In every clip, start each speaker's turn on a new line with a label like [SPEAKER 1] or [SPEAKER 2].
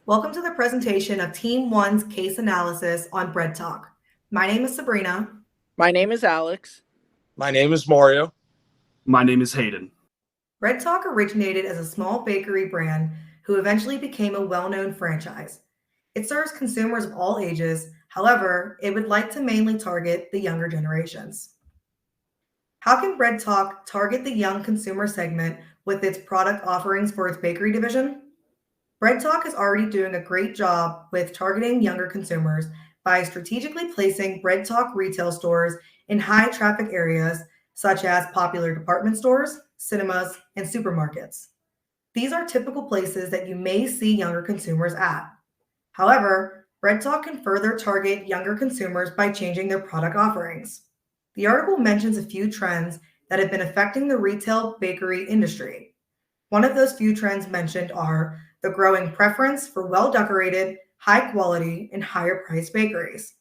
[SPEAKER 1] Welcome to the presentation of Team 1's case analysis on BreadTalk. My name is Sabrina.
[SPEAKER 2] My name is Alex.
[SPEAKER 3] My name is Mario.
[SPEAKER 4] My name is Hayden.
[SPEAKER 1] BreadTalk originated as a small bakery brand who eventually became a well-known franchise. It serves consumers of all ages, however, it would like to mainly target the younger generations. How can BreadTalk target the young consumer segment with its product offerings for its bakery division? BreadTalk is already doing a great job with targeting younger consumers by strategically placing BreadTalk retail stores in high traffic areas such as popular department stores, cinemas, and supermarkets. These are typical places that you may see younger consumers at. However, BreadTalk can further target younger consumers by changing their product offerings. The article mentions a few trends that have been affecting the retail bakery industry. One of those few trends mentioned are the growing preference for well-decorated, high-quality, and higher-priced bakeries.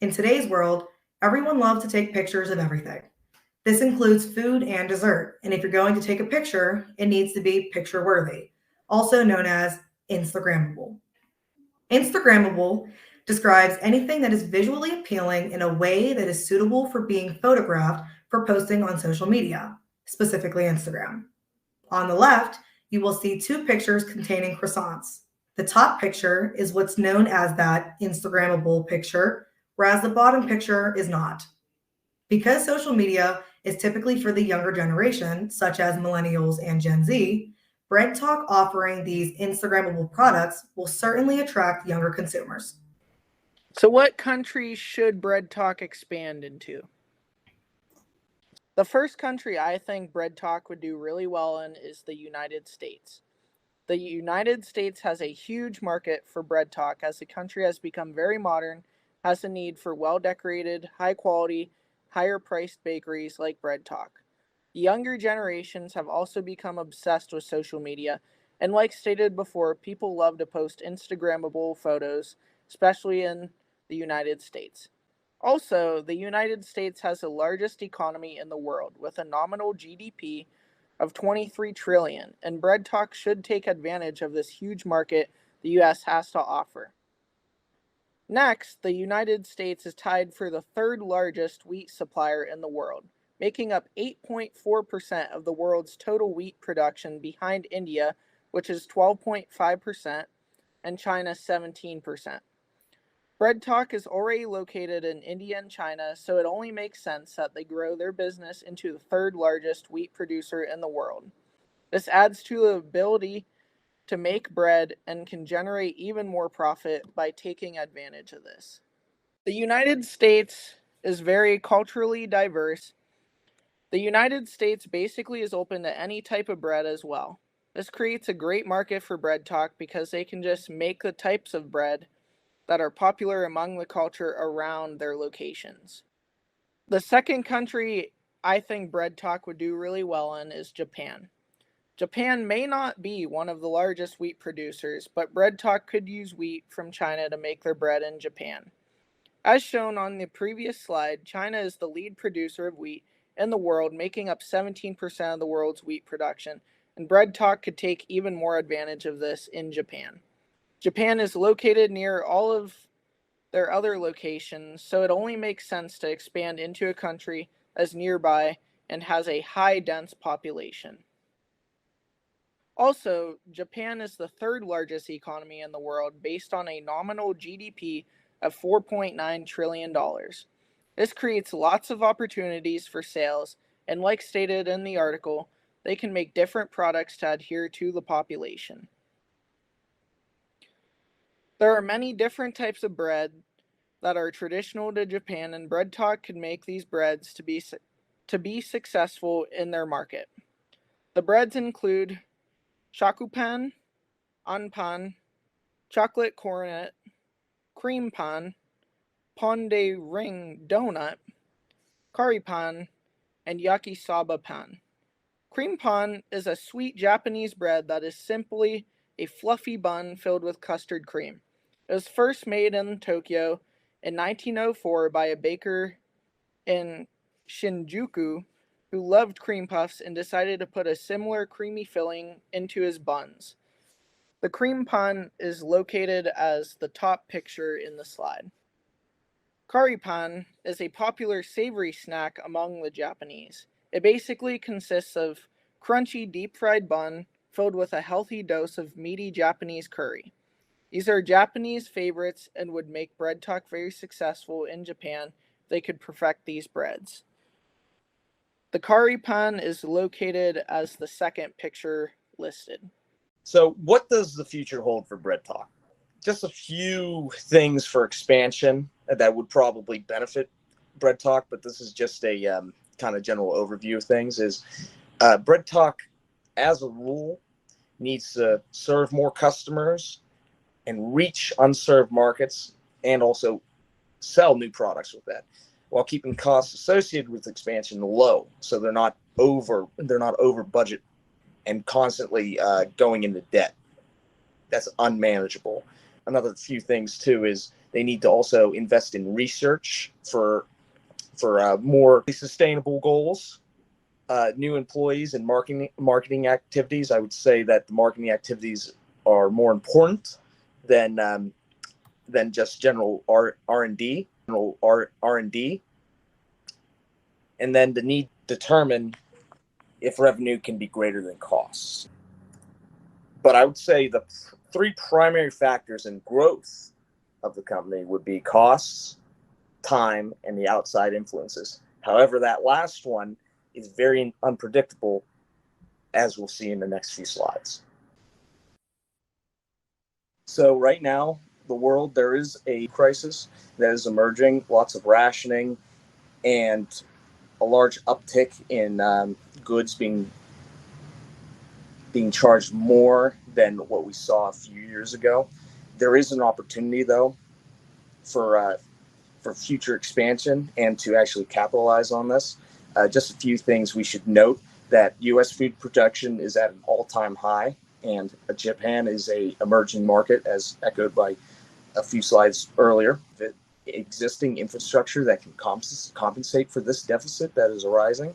[SPEAKER 1] In today's world, everyone loves to take pictures of everything. This includes food and dessert, and if you're going to take a picture, it needs to be picture-worthy, also known as Instagrammable. Instagrammable describes anything that is visually appealing in a way that is suitable for being photographed for posting on social media, specifically Instagram. On the left, you will see two pictures containing croissants. The top picture is what's known as that Instagrammable picture, whereas the bottom picture is not. Because social media is typically for the younger generation, such as millennials and Gen Z, BreadTalk offering these Instagrammable products will certainly attract younger consumers.
[SPEAKER 2] So what countries should BreadTalk expand into? The first country I think BreadTalk would do really well in is the United States. The United States has a huge market for BreadTalk as the country has become very modern, has a need for well-decorated, high-quality, higher-priced bakeries like BreadTalk. The younger generations have also become obsessed with social media, and like stated before, people love to post Instagrammable photos, especially in the United States. Also, the United States has the largest economy in the world with a nominal GDP of 23 trillion, and BreadTalk should take advantage of this huge market the US has to offer. Next, the United States is tied for the third largest wheat supplier in the world, making up 8.4% of the world's total wheat production behind India, which is 12.5%, and China 17%. BreadTalk is already located in India and China, so it only makes sense that they grow their business into the third largest wheat producer in the world. This adds to the ability to make bread and can generate even more profit by taking advantage of this. The United States is very culturally diverse. The United States basically is open to any type of bread as well. This creates a great market for BreadTalk because they can just make the types of bread that are popular among the culture around their locations. The second country I think BreadTalk would do really well in is Japan. Japan may not be one of the largest wheat producers, but BreadTalk could use wheat from China to make their bread in Japan. As shown on the previous slide, China is the lead producer of wheat in the world, making up 17% of the world's wheat production, and BreadTalk could take even more advantage of this in Japan. Japan is located near all of their other locations, so it only makes sense to expand into a country as nearby and has a high dense population. Also, Japan is the third largest economy in the world based on a nominal GDP of $4.9 trillion. This creates lots of opportunities for sales, and like stated in the article, they can make different products to adhere to the population. There are many different types of bread that are traditional to Japan, and BreadTalk can make these breads to be successful in their market. The breads include shakupan, anpan, chocolate cornet, cream pan, pan de ring donut, kari pan, and yakisoba pan. Cream pan is a sweet Japanese bread that is simply a fluffy bun filled with custard cream. It was first made in Tokyo in 1904 by a baker in Shinjuku who loved cream puffs and decided to put a similar creamy filling into his buns. The cream pan is located as the top picture in the slide. Curry pan is a popular savory snack among the Japanese. It basically consists of crunchy deep-fried bun filled with a healthy dose of meaty Japanese curry. These are Japanese favorites and would make BreadTalk very successful in Japan if they could perfect these breads. The curry pan is located as the second picture listed.
[SPEAKER 3] So what does the future hold for BreadTalk? Just a few things for expansion that would probably benefit BreadTalk, but this is just a kind of general overview of things. Is BreadTalk, as a rule, needs to serve more customers and reach unserved markets, and also sell new products with that, while keeping costs associated with expansion low, so they're not over budget and constantly going into debt. That's unmanageable. Another few things too is they need to also invest in research for more sustainable goals, new employees, and marketing activities. I would say that the marketing activities are more important than just general R&D. And then the need to determine if revenue can be greater than costs. But I would say the three primary factors in growth of the company would be costs, time, and the outside influences. However, that last one is very unpredictable, as we'll see in the next few slides. So right now, the world, there is a crisis that is emerging, lots of rationing, and a large uptick in goods being charged more than what we saw a few years ago. There is an opportunity, though, for future expansion and to actually capitalize on this. Just a few things we should note: that U.S. food production is at an all-time high, and Japan is a emerging market, as echoed by a few slides earlier. The existing infrastructure that can compensate for this deficit that is arising.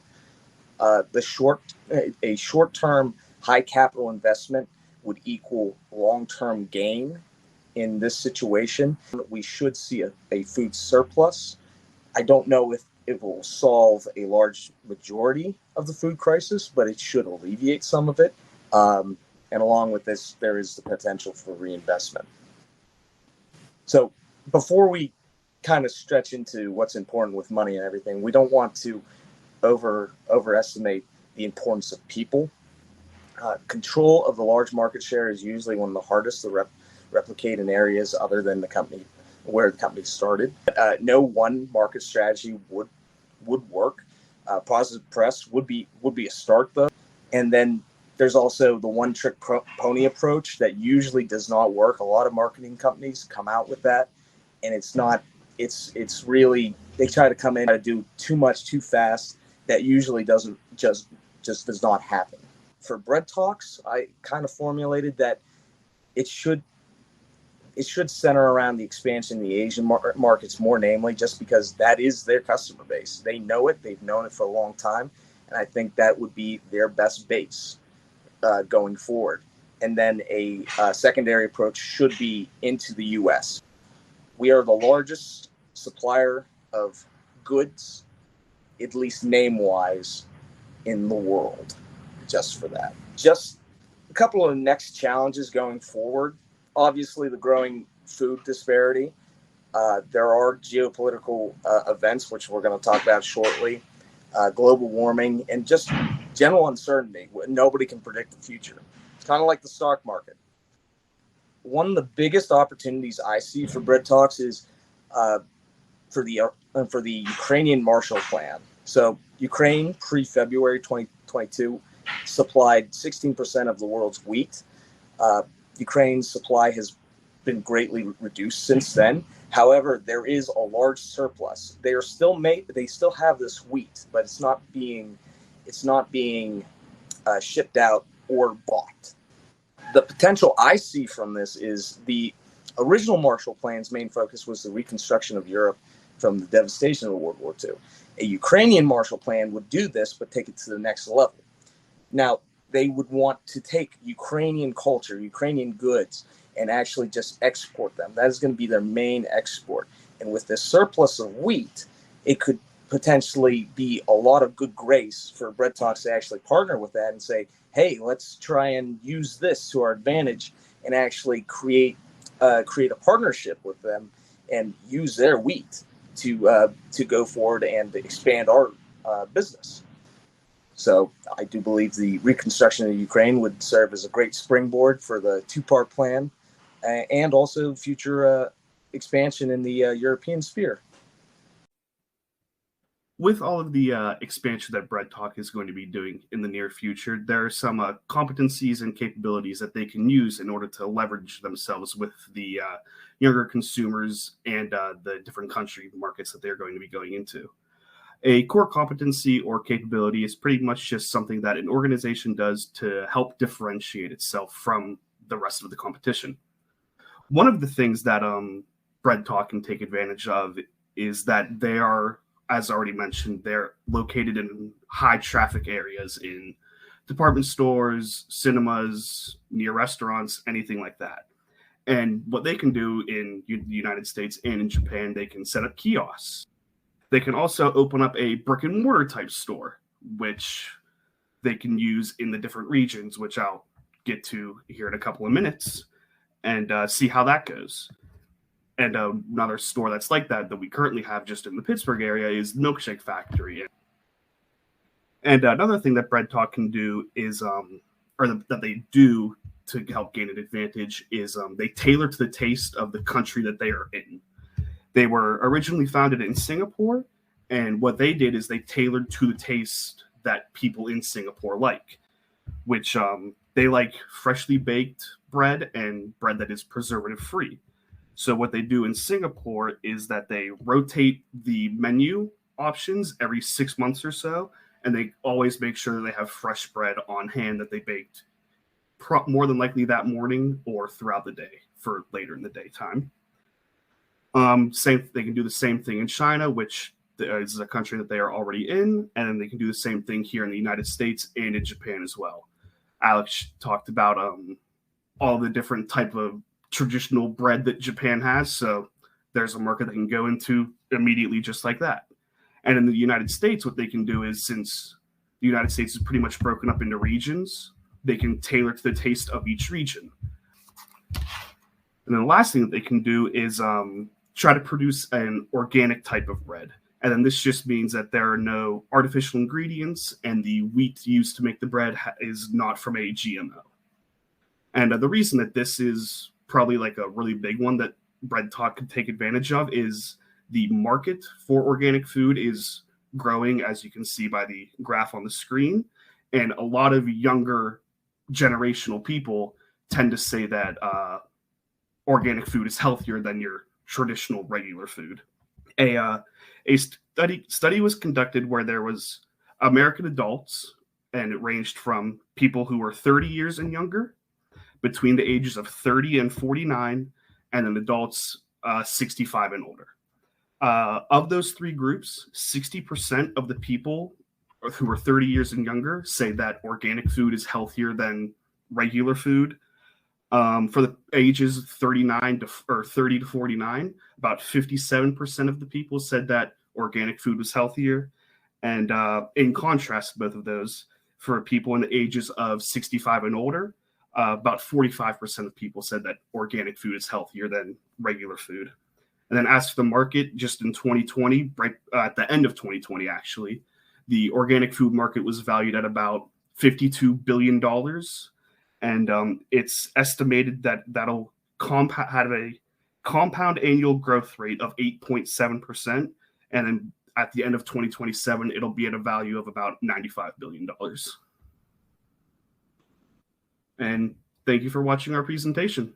[SPEAKER 3] A short-term high capital investment would equal long-term gain in this situation. We should see a food surplus. I don't know if it will solve a large majority of the food crisis, but it should alleviate some of it. And along with this, there is the potential for reinvestment. So before we kind of stretch into what's important with money and everything, we don't want to overestimate the importance of people. Control of the large market share is usually one of the hardest to replicate in areas other than the company where the company started. No one market strategy would work. Positive press would be a start, though. And then there's also the one-trick pony approach that usually does not work. A lot of marketing companies come out with that, and it's not. It's really, they try to come in and do too much too fast. That usually doesn't just does not happen. For BreadTalks, I kind of formulated that it should center around the expansion in the Asian markets more, namely, just because that is their customer base. They know it. They've known it for a long time. And I think that would be their best base going forward. And then a secondary approach should be into the U.S. We are the largest supplier of goods, at least name-wise, in the world, just for that. Just a couple of next challenges going forward. Obviously, the growing food disparity. There are geopolitical events, which we're going to talk about shortly, global warming, and just general uncertainty. Nobody can predict the future. It's kind of like the stock market. One of the biggest opportunities I see for BreadTalks is for the Ukrainian Marshall Plan. So Ukraine, pre-February 2022, supplied 16% of the world's wheat. Ukraine's supply has been greatly reduced since then. However, there is a large surplus. They still have this wheat, but it's not being shipped out or bought. The potential I see from this is the original Marshall Plan's main focus was the reconstruction of Europe from the devastation of World War II. A Ukrainian Marshall Plan would do this, but take it to the next level. Now, they would want to take Ukrainian culture, Ukrainian goods, and actually just export them. That is going to be their main export. And with this surplus of wheat, it could potentially be a lot of good grace for BreadTalk to actually partner with that and say, hey, let's try and use this to our advantage and actually create a partnership with them and use their wheat to go forward and expand our business. So I do believe the reconstruction of Ukraine would serve as a great springboard for the two-part plan and also future expansion in the European sphere.
[SPEAKER 4] With all of the expansion that BreadTalk is going to be doing in the near future, there are some competencies and capabilities that they can use in order to leverage themselves with the younger consumers and the different country markets that they're going to be going into. A core competency or capability is pretty much just something that an organization does to help differentiate itself from the rest of the competition. One of the things that BreadTalk can take advantage of is that they are, as already mentioned, they're located in high traffic areas in department stores, cinemas, near restaurants, anything like that. And what they can do in the United States and in Japan, they can set up kiosks. They can also open up a brick and mortar type store, which they can use in the different regions, which I'll get to here in a couple of minutes, and see how that goes. And another store that's like that we currently have just in the Pittsburgh area is Milkshake Factory. And another thing that BreadTalk can do is, that they do to help gain an advantage is they tailor to the taste of the country that they are in. They were originally founded in Singapore, and what they did is they tailored to the taste that people in Singapore like, which they like freshly baked bread and bread that is preservative free. So what they do in Singapore is that they rotate the menu options every 6 months or so, and they always make sure that they have fresh bread on hand that they baked more than likely that morning or throughout the day for later in the daytime. They can do the same thing in China, which is a country that they are already in, and then they can do the same thing here in the United States and in Japan as well. Alex talked about all the different type of traditional bread that Japan has, so there's a market they can go into immediately just like that. And in the United States, what they can do is, since the United States is pretty much broken up into regions, they can tailor to the taste of each region. And then the last thing that they can do is try to produce an organic type of bread. And then this just means that there are no artificial ingredients, and the wheat used to make the bread is not from a GMO. And the reason that this is probably like a really big one that BreadTalk could take advantage of is the market for organic food is growing, as you can see by the graph on the screen. And a lot of younger generational people tend to say that organic food is healthier than your traditional regular food. A study was conducted where there was American adults, and it ranged from people who were 30 years and younger, between the ages of 30 and 49, and then adults 65 and older. Of those three groups, 60% of the people who are 30 years and younger say that organic food is healthier than regular food. For the ages 30 to 49, about 57% of the people said that organic food was healthier. And in contrast, both of those, for people in the ages of 65 and older, about 45% of people said that organic food is healthier than regular food. And then as for the market, just in 2020, right at the end of 2020, actually, the organic food market was valued at about $52 billion. And it's estimated that that'll have a compound annual growth rate of 8.7%. And then at the end of 2027, it'll be at a value of about $95 billion. And thank you for watching our presentation.